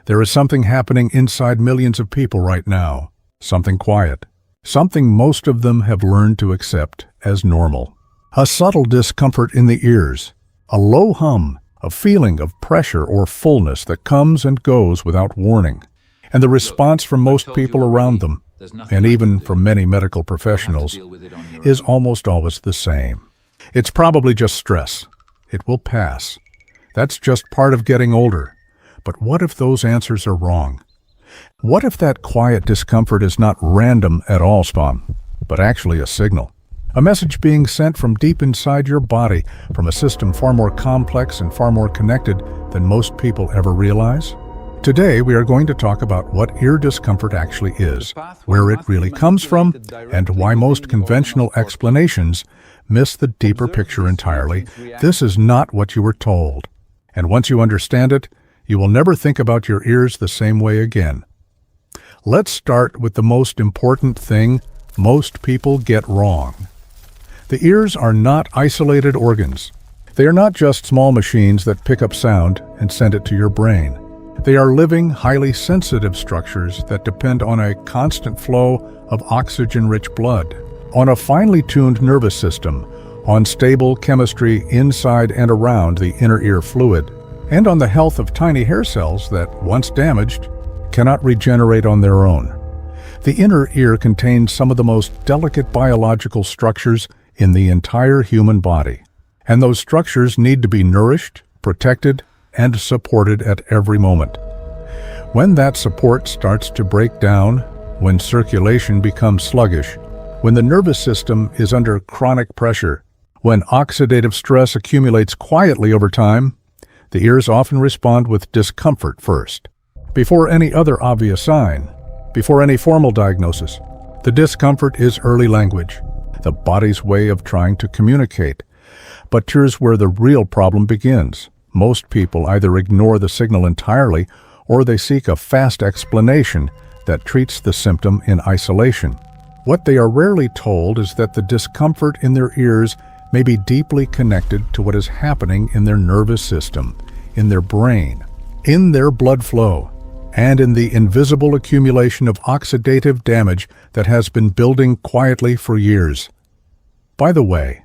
There is something happening inside millions of people right now. Something quiet. Something most of them have learned to accept as normal. A subtle discomfort in the ears. A low hum. A feeling of pressure or fullness that comes and goes without warning. And the response from most people around them, and even from many medical professionals, is almost always the same. It's probably just stress. It will pass. That's just part of getting older. But what if those answers are wrong? What if that quiet discomfort is not random at all, Spawn, but actually a signal? A message being sent from deep inside your body, from a system far more complex and far more connected than most people ever realize? Today, we are going to talk about what ear discomfort actually is, where it really comes from, and why most conventional explanations miss the deeper picture entirely. This is not what you were told. And once you understand it, you will never think about your ears the same way again. Let's start with the most important thing most people get wrong. The ears are not isolated organs. They are not just small machines that pick up sound and send it to your brain. They are living, highly sensitive structures that depend on a constant flow of oxygen-rich blood, on a finely tuned nervous system, on stable chemistry inside and around the inner ear fluid, and on the health of tiny hair cells that, once damaged, cannot regenerate on their own. The inner ear contains some of the most delicate biological structures in the entire human body, and those structures need to be nourished, protected, and supported at every moment. When that support starts to break down, when circulation becomes sluggish, when the nervous system is under chronic pressure, when oxidative stress accumulates quietly over time, the ears often respond with discomfort first. Before any other obvious sign, before any formal diagnosis, the discomfort is early language, the body's way of trying to communicate. But here's where the real problem begins. Most people either ignore the signal entirely, or they seek a fast explanation that treats the symptom in isolation. What they are rarely told is that the discomfort in their ears may be deeply connected to what is happening in their nervous system, in their brain, in their blood flow, and in the invisible accumulation of oxidative damage that has been building quietly for years. By the way,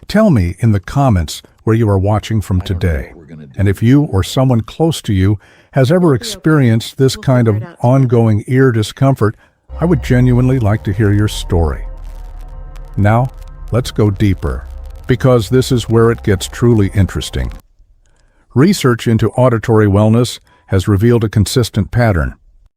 tell me in the comments where you are watching from today, and if you or someone close to you has ever experienced this kind of ongoing ear discomfort. I would genuinely like to hear your story. Now, let's go deeper, because this is where it gets truly interesting. Research into auditory wellness has revealed a consistent pattern.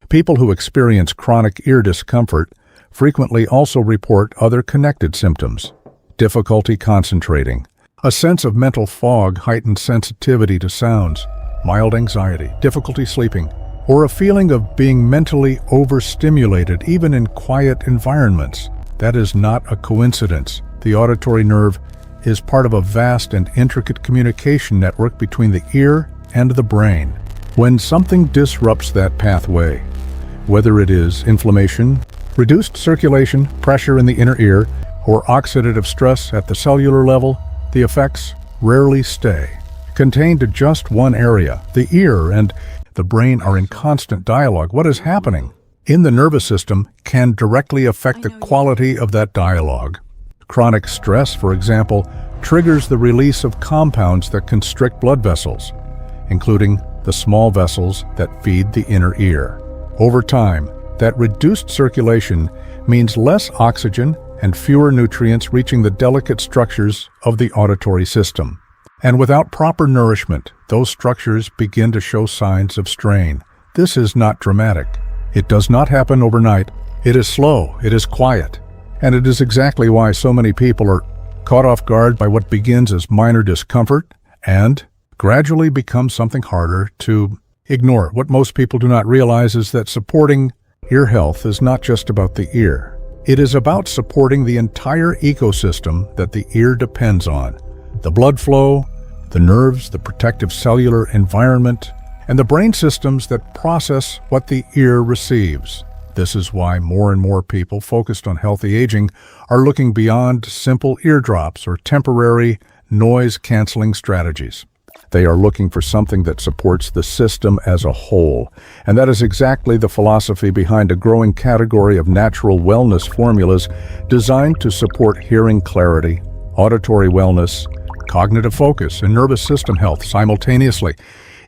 People who experience chronic ear discomfort frequently also report other connected symptoms: difficulty concentrating, a sense of mental fog, heightened sensitivity to sounds, mild anxiety, difficulty sleeping, or a feeling of being mentally overstimulated even in quiet environments. That is not a coincidence. The auditory nerve is part of a vast and intricate communication network between the ear and the brain. When something disrupts that pathway, whether it is inflammation, reduced circulation, pressure in the inner ear, or oxidative stress at the cellular level, the effects rarely stay contained to just one area. The ear and the brain are in constant dialogue. What is happening in the nervous system can directly affect the quality of that dialogue. Chronic stress, for example, triggers the release of compounds that constrict blood vessels, including the small vessels that feed the inner ear. Over time, that reduced circulation means less oxygen and fewer nutrients reaching the delicate structures of the auditory system. And without proper nourishment, those structures begin to show signs of strain. This is not dramatic. It does not happen overnight. It is slow, it is quiet, and it is exactly why so many people are caught off guard by what begins as minor discomfort and gradually becomes something harder to ignore. What most people do not realize is that supporting ear health is not just about the ear. It is about supporting the entire ecosystem that the ear depends on: the blood flow, the nerves, the protective cellular environment, and the brain systems that process what the ear receives. This is why more and more people focused on healthy aging are looking beyond simple eardrops or temporary noise-canceling strategies. They are looking for something that supports the system as a whole, and that is exactly the philosophy behind a growing category of natural wellness formulas designed to support hearing clarity, auditory wellness, cognitive focus, and nervous system health simultaneously.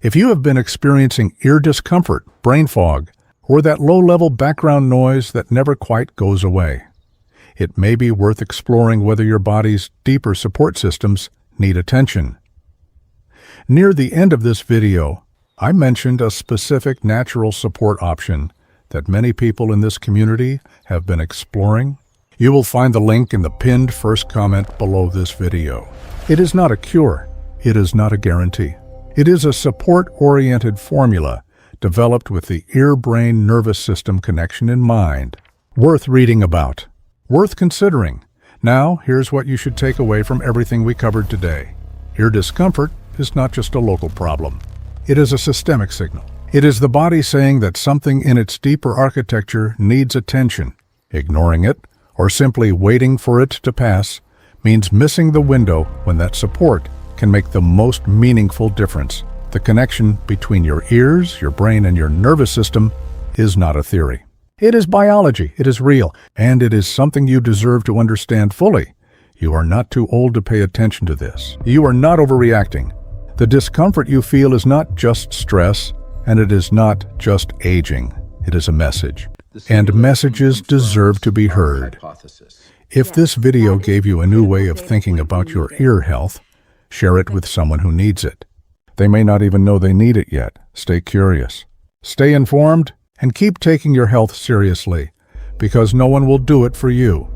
If you have been experiencing ear discomfort, brain fog, or that low-level background noise that never quite goes away, it may be worth exploring whether your body's deeper support systems need attention. Near the end of this video, I mentioned a specific natural support option that many people in this community have been exploring. You will find the link in the pinned first comment below this video. It is not a cure. It is not a guarantee. It is a support-oriented formula developed with the ear-brain nervous system connection in mind. Worth reading about. Worth considering. Now, here's what you should take away from everything we covered today. Ear discomfort is not just a local problem. It is a systemic signal. It is the body saying that something in its deeper architecture needs attention. Ignoring it, or simply waiting for it to pass, means missing the window when that support can make the most meaningful difference. The connection between your ears, your brain, and your nervous system is not a theory. It is biology, it is real, and it is something you deserve to understand fully. You are not too old to pay attention to this. You are not overreacting. The discomfort you feel is not just stress, and it is not just aging. It is a message. And messages deserve to be heard. If this video gave you a new way of thinking about your ear health, share it with someone who needs it. They may not even know they need it yet. Stay curious. Stay informed, and keep taking your health seriously, because no one will do it for you.